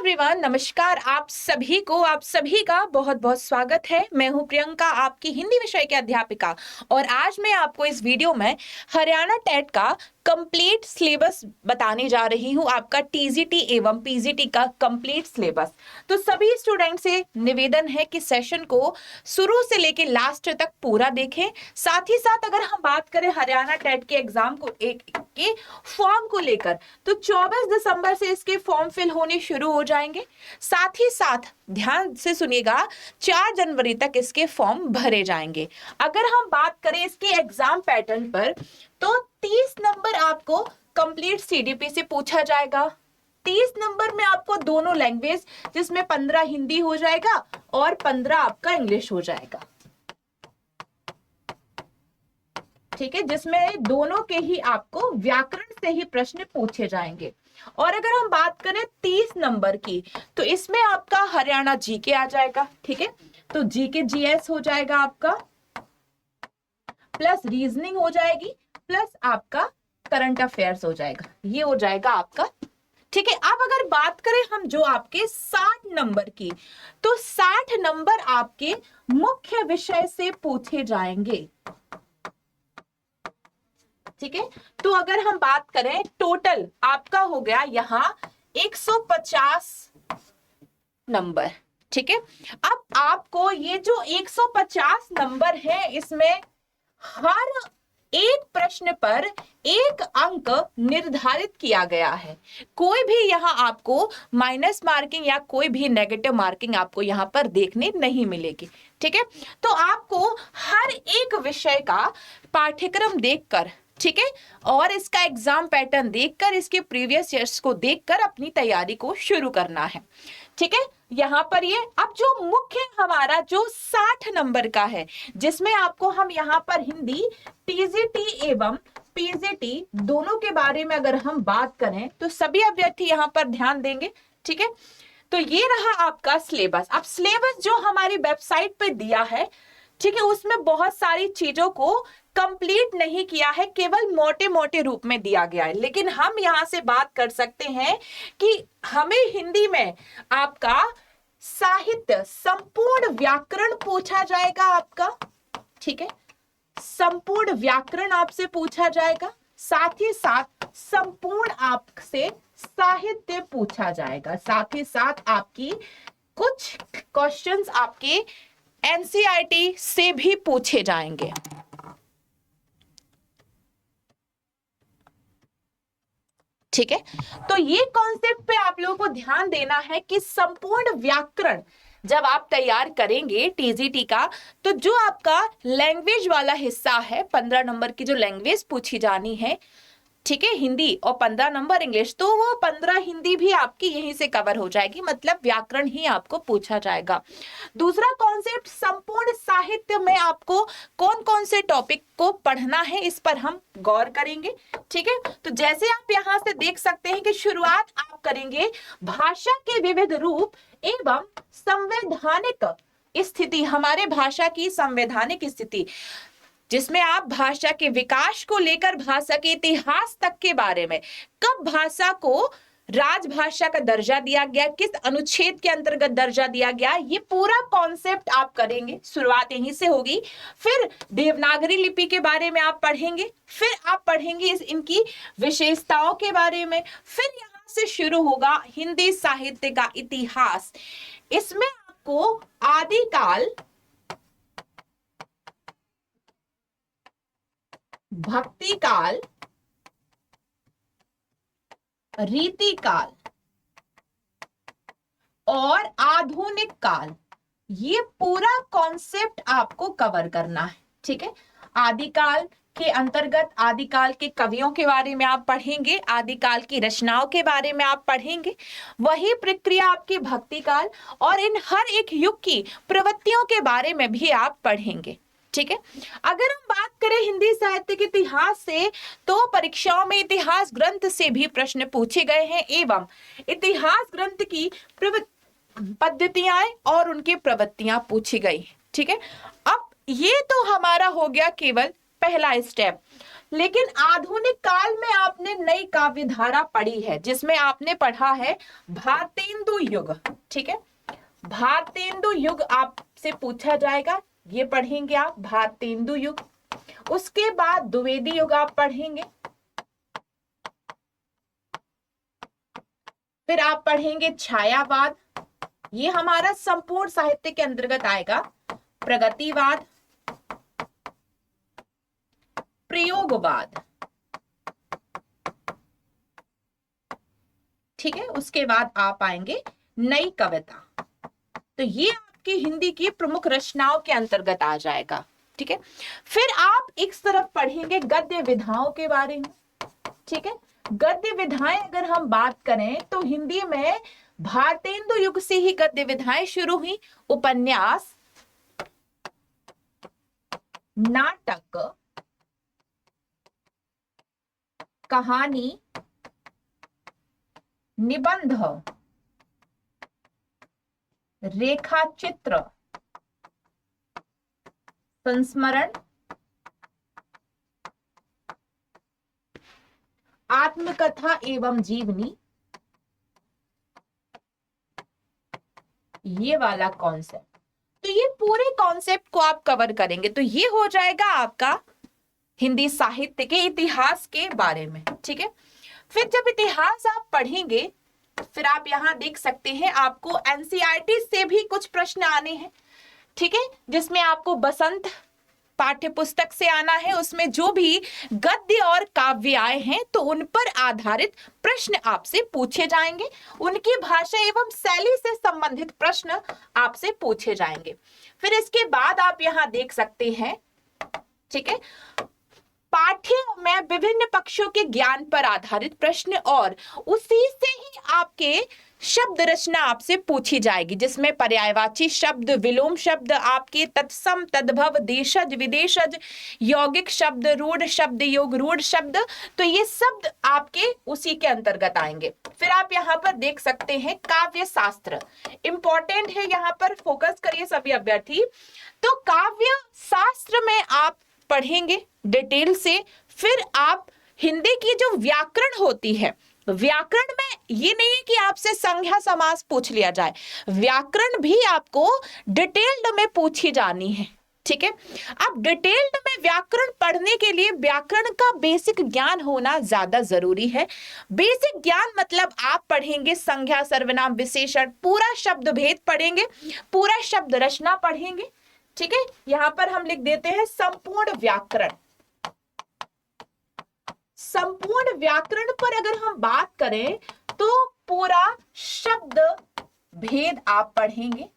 Everyone, नमस्कार। आप सभी का बहुत बहुत स्वागत है। मैं हूं प्रियंका, आपकी हिंदी विषय की अध्यापिका, और आज मैं आपको इस वीडियो में हरियाणा टेट का कंप्लीट सिलेबस बताने जा रही हूं। आपका टीजीटी एवं पीजीटी का कंप्लीट सिलेबस। तो सभी स्टूडेंट से निवेदन है कि सेशन को शुरू से लेकर लास्ट तक पूरा देखें। साथ ही साथ अगर हम बात करें हरियाणा टेट के एग्जाम को के फॉर्म को लेकर, तो 24 दिसंबर से इसके फॉर्म फिल होने शुरू हो जाएंगे। साथ ही साथ ध्यान से सुनिएगा, 4 जनवरी तक इसके फॉर्म भरे जाएंगे। अगर हम बात करें इसके एग्जाम पैटर्न पर, तो 30 नंबर आपको कंप्लीट सीडीपी से पूछा जाएगा। 30 नंबर में आपको दोनों लैंग्वेज, जिसमें 15 हिंदी हो जाएगा और 15 आपका इंग्लिश हो जाएगा। ठीक है, जिसमें दोनों के ही आपको व्याकरण से ही प्रश्न पूछे जाएंगे। और अगर हम बात करें 30 नंबर की, तो इसमें आपका हरियाणा जीके आ जाएगा। ठीक है, तो जीके जीएस हो जाएगा आपका, प्लस रीजनिंग हो जाएगी, प्लस आपका करंट अफेयर्स हो जाएगा। ये हो जाएगा आपका। ठीक है, अब अगर बात करें हम जो आपके 60 नंबर की, तो 60 नंबर आपके मुख्य विषय से पूछे जाएंगे। ठीक है, तो अगर हम बात करें, टोटल आपका हो गया यहां 150 नंबर। ठीक है, अब आपको ये जो 150 नंबर है, इसमें हर एक प्रश्न पर 1 अंक निर्धारित किया गया है। कोई भी यहां आपको माइनस मार्किंग या कोई भी नेगेटिव मार्किंग आपको यहां पर देखने नहीं मिलेगी। ठीक है, तो आपको हर एक विषय का पाठ्यक्रम देखकर, ठीक है, और इसका एग्जाम पैटर्न देखकर, इसके प्रीवियस ईयर्स को देखकर अपनी तैयारी को शुरू करना है। ठीक है, यहां पर ये अब जो मुख्य हमारा जो 60 नंबर का है, जिसमें आपको हम यहां पर हिंदी टीजीटी एवं पीजीटी दोनों के बारे में अगर हम बात करें, तो सभी अभ्यर्थी यहां पर ध्यान देंगे। ठीक है, तो ये रहा आपका सिलेबस। अब सिलेबस जो हमारी वेबसाइट पे दिया है, ठीक है, उसमें बहुत सारी चीजों को कंप्लीट नहीं किया है, केवल मोटे मोटे रूप में दिया गया है। लेकिन हम यहां से बात कर सकते हैं कि हमें हिंदी में आपका साहित्य संपूर्ण व्याकरण पूछा जाएगा आपका। ठीक है, संपूर्ण व्याकरण आपसे पूछा जाएगा, साथ ही साथ संपूर्ण आपसे साहित्य पूछा जाएगा। साथ ही साथ आपकी कुछ क्वेश्चंस आपके एनसीईआरटी से भी पूछे जाएंगे। ठीक है, तो ये कॉन्सेप्ट पे आप लोगों को ध्यान देना है कि संपूर्ण व्याकरण जब आप तैयार करेंगे टीजीटी का, तो जो आपका लैंग्वेज वाला हिस्सा है, 15 नंबर की जो लैंग्वेज पूछी जानी है, ठीक है, हिंदी, और 15 नंबर इंग्लिश, तो वो 15 हिंदी भी आपकी यहीं से कवर हो जाएगी, मतलब व्याकरण ही आपको पूछा जाएगा। दूसरा कॉन्सेप्ट, संपूर्ण साहित्य में आपको कौन कौन से टॉपिक को पढ़ना है, इस पर हम गौर करेंगे। ठीक है, तो जैसे आप यहां से देख सकते हैं कि शुरुआत आप करेंगे भाषा के विविध रूप एवं संवैधानिक स्थिति, हमारे भाषा की संवैधानिक स्थिति, जिसमें आप भाषा के विकास को लेकर भाषा के इतिहास तक के बारे में, कब भाषा को राजभाषा का दर्जा दिया गया, किस अनुच्छेद के अंतर्गत दर्जा दिया गया, ये पूरा कॉन्सेप्ट आप करेंगे। शुरुआत यहीं से होगी। फिर देवनागरी लिपि के बारे में आप पढ़ेंगे, फिर आप पढ़ेंगे इनकी विशेषताओं के बारे में, फिर यहां से शुरू होगा हिंदी साहित्य का इतिहास। इसमें आपको आदिकाल, भक्ति काल, रीति काल और आधुनिक काल, ये पूरा कॉन्सेप्ट आपको कवर करना है। ठीक है, आदिकाल के अंतर्गत आदिकाल के कवियों के बारे में आप पढ़ेंगे, आदिकाल की रचनाओं के बारे में आप पढ़ेंगे, वही प्रक्रिया आपकी भक्ति काल, और इन हर एक युग की प्रवृत्तियों के बारे में भी आप पढ़ेंगे। ठीक है, अगर हम बात करें हिंदी साहित्य के इतिहास से, तो परीक्षाओं में इतिहास ग्रंथ से भी प्रश्न पूछे गए हैं एवं इतिहास ग्रंथ की पद्धतियां और उनकी प्रवृत्तियां पूछी गई। ठीक है, अब ये तो हमारा हो गया केवल पहला स्टेप। लेकिन आधुनिक काल में आपने नई काव्य धारा पढ़ी है, जिसमें आपने पढ़ा है भारतेंदु युग। ठीक है, भारतेंदु युग आपसे पूछा जाएगा, ये पढ़ेंगे आप भारतेंदु युग। उसके बाद द्विवेदी युग आप पढ़ेंगे, फिर आप पढ़ेंगे छायावाद, ये हमारा संपूर्ण साहित्य के अंतर्गत आएगा। प्रगतिवाद, प्रयोगवाद, ठीक है। उसके बाद आप आएंगे नई कविता, तो ये आपकी हिंदी की प्रमुख रचनाओं के अंतर्गत आ जाएगा। ठीक है, फिर आप एक तरफ पढ़ेंगे गद्य विधाओं के बारे में। ठीक है, गद्य विधाएं अगर हम बात करें तो हिंदी में भारतेंदु युग से ही गद्य विधाएं शुरू हुई। उपन्यास, नाटक, कहानी, निबंध, रेखाचित्र, संस्मरण, आत्मकथा एवं जीवनी, ये वाला कॉन्सेप्ट। तो ये पूरे कॉन्सेप्ट को आप कवर करेंगे, तो ये हो जाएगा आपका हिंदी साहित्य के इतिहास के बारे में। ठीक है, फिर जब इतिहास आप पढ़ेंगे फिर आप यहां देख सकते हैं आपको एनसीईआरटी से भी कुछ प्रश्न आने हैं। ठीक है, जिसमें आपको बसंत पाठ्य पुस्तक से आना है, उसमें जो भी गद्य और काव्य आए हैं तो उन पर आधारित प्रश्न आपसे पूछे जाएंगे, उनकी भाषा एवं शैली से संबंधित प्रश्न आपसे पूछे जाएंगे। फिर इसके बाद आप यहां देख सकते हैं, ठीक है, पाठ्य में विभिन्न पक्षों के ज्ञान पर आधारित प्रश्न और उसी से ही आपके शब्द रचना आपसे पूछी जाएगी, जिसमें पर्यायवाची शब्द, विलोम शब्द, आपके तत्सम, तद्भव, देशज, विदेशज, यौगिक शब्द, रूढ़ शब्द, योग रूढ़ शब्द, तो ये शब्द आपके उसी के अंतर्गत आएंगे। फिर आप यहाँ पर देख सकते हैं काव्य शास्त्र, इंपॉर्टेंट है, यहाँ पर फोकस करिए सभी अभ्यर्थी। तो काव्य शास्त्र में आप पढ़ेंगे डिटेल से। फिर आप हिंदी की जो व्याकरण होती है, व्याकरण में ये नहीं है कि आपसे संज्ञा समास पूछ लिया जाए, व्याकरण भी आपको डिटेल्ड में पूछी जानी है। ठीक है, अब डिटेल्ड में व्याकरण पढ़ने के लिए व्याकरण का बेसिक ज्ञान होना ज्यादा जरूरी है। बेसिक ज्ञान मतलब आप पढ़ेंगे संज्ञा, सर्वनाम, विशेषण, पूरा शब्द भेद पढ़ेंगे, पूरा शब्द रचना पढ़ेंगे। ठीक है, यहां पर हम लिख देते हैं संपूर्ण व्याकरण। संपूर्ण व्याकरण पर अगर हम बात करें तो पूरा शब्द भेद आप पढ़ेंगे,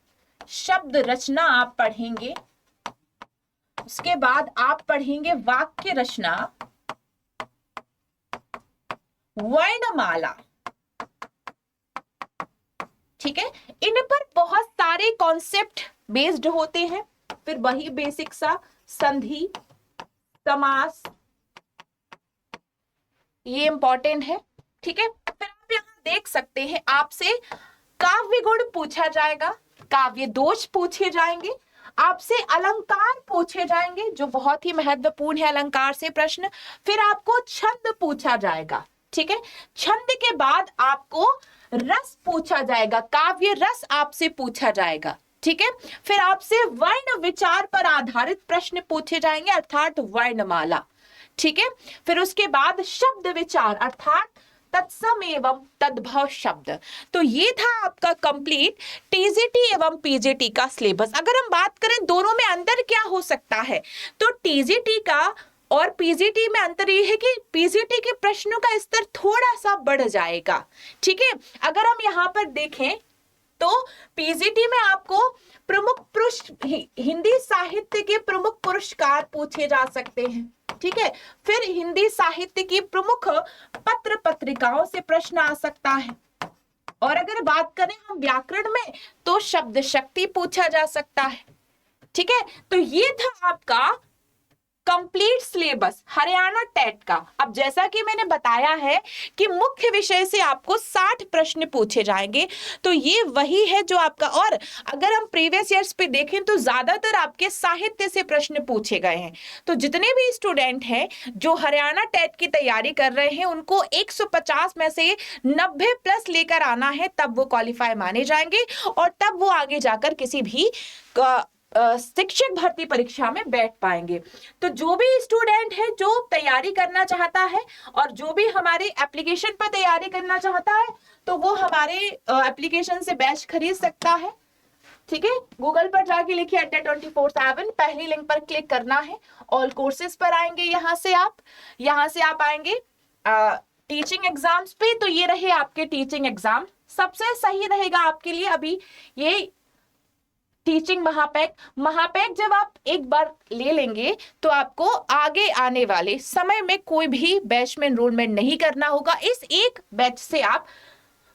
शब्द रचना आप पढ़ेंगे, उसके बाद आप पढ़ेंगे वाक्य रचना, वर्णमाला। ठीक है, इन पर बहुत सारे कॉन्सेप्ट बेस्ड होते हैं। फिर वही बेसिक सा संधि, समास, ये इंपॉर्टेंट है। ठीक है, फिर आप यहां देख सकते हैं आपसे काव्य गुण पूछा जाएगा, काव्य दोष पूछे जाएंगे, आपसे अलंकार पूछे जाएंगे जो बहुत ही महत्वपूर्ण है, अलंकार से प्रश्न। फिर आपको छंद पूछा जाएगा। ठीक है, छंद के बाद आपको रस पूछा जाएगा, काव्य रस आपसे पूछा जाएगा। ठीक है, फिर आपसे वर्ण विचार पर आधारित प्रश्न पूछे जाएंगे अर्थात वर्णमाला। ठीक है, फिर उसके बाद शब्द विचार अर्थात तत्सम एवं तद्भव शब्द। तो ये था आपका कंप्लीट टीजीटी एवं पीजीटी का सिलेबस। अगर हम बात करें दोनों में अंतर क्या हो सकता है, तो टीजीटी का और पीजीटी में अंतर ये है कि पीजीटी के प्रश्नों का स्तर थोड़ा सा बढ़ जाएगा। ठीक है, अगर हम यहाँ पर देखें तो पीजीटी में आपको प्रमुख पुरुष, हिंदी साहित्य के प्रमुख पुरस्कार पूछे जा सकते हैं। ठीक है, फिर हिंदी साहित्य की प्रमुख पत्र पत्रिकाओं से प्रश्न आ सकता है। और अगर बात करें हम व्याकरण में तो शब्द शक्ति पूछा जा सकता है। ठीक है, तो ये था आपका कंप्लीट सिलेबस हरियाणा टेट का। अब जैसा कि मैंने बताया है कि मुख्य विषय से आपको 60 प्रश्न पूछे जाएंगे, तो ये वही है जो आपका, और अगर हम प्रीवियस ईयर्स पे देखें तो ज्यादातर आपके साहित्य से प्रश्न पूछे गए हैं। तो जितने भी स्टूडेंट हैं जो हरियाणा टेट की तैयारी कर रहे हैं उनको 150 में से 90 प्लस लेकर आना है, तब वो क्वालिफाई माने जाएंगे और तब वो आगे जाकर किसी भी शिक्षक भर्ती परीक्षा में बैठ पाएंगे। तो जो भी स्टूडेंट है जो तैयारी करना चाहता है और जो भी हमारे एप्लीकेशन पर तैयारी करना चाहता है तो वो हमारे एप्लीकेशन से बैच खरीद सकता है। ठीक है, गूगल पर जाके लिखिए अड्डा 24/7, पहली लिंक पर क्लिक करना है, ऑल कोर्सेज पर आएंगे। यहाँ से आप आएंगे टीचिंग एग्जाम्स पे, तो ये रहे आपके टीचिंग एग्जाम। सबसे सही रहेगा आपके लिए अभी ये टीचिंग महापैक जब आप एक बार ले लेंगे तो आपको आगे आने वाले समय में कोई भी बैच में एनरोलमेंट नहीं करना होगा। इस एक बैच से आप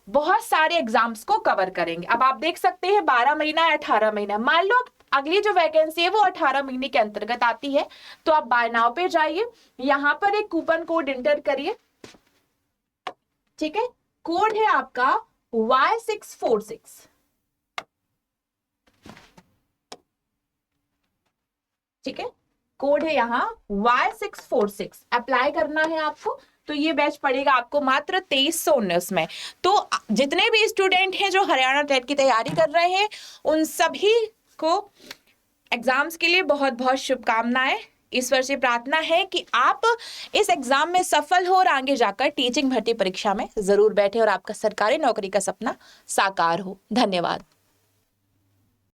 बहुत सारे एग्जाम्स को कवर करेंगे। अब आप देख सकते हैं 12 महीना या 18 महीना, मान लो अगली जो वैकेंसी है वो 18 महीने के अंतर्गत आती है, तो आप बाय नाउ पे जाइए, यहां पर एक कूपन कोड एंटर करिए। ठीक है, कोड है आपका Y646। ठीक है, कोड है यहाँ Y646, अप्लाई करना है आपको। तो ये बैच पड़ेगा आपको मात्र 2319 में। तो जितने भी स्टूडेंट हैं जो हरियाणा टेट की तैयारी कर रहे हैं उन सभी को एग्जाम्स के लिए बहुत बहुत शुभकामनाएं। ईश्वर से प्रार्थना है कि आप इस एग्जाम में सफल हो और आगे जाकर टीचिंग भर्ती परीक्षा में जरूर बैठे और आपका सरकारी नौकरी का सपना साकार हो। धन्यवाद।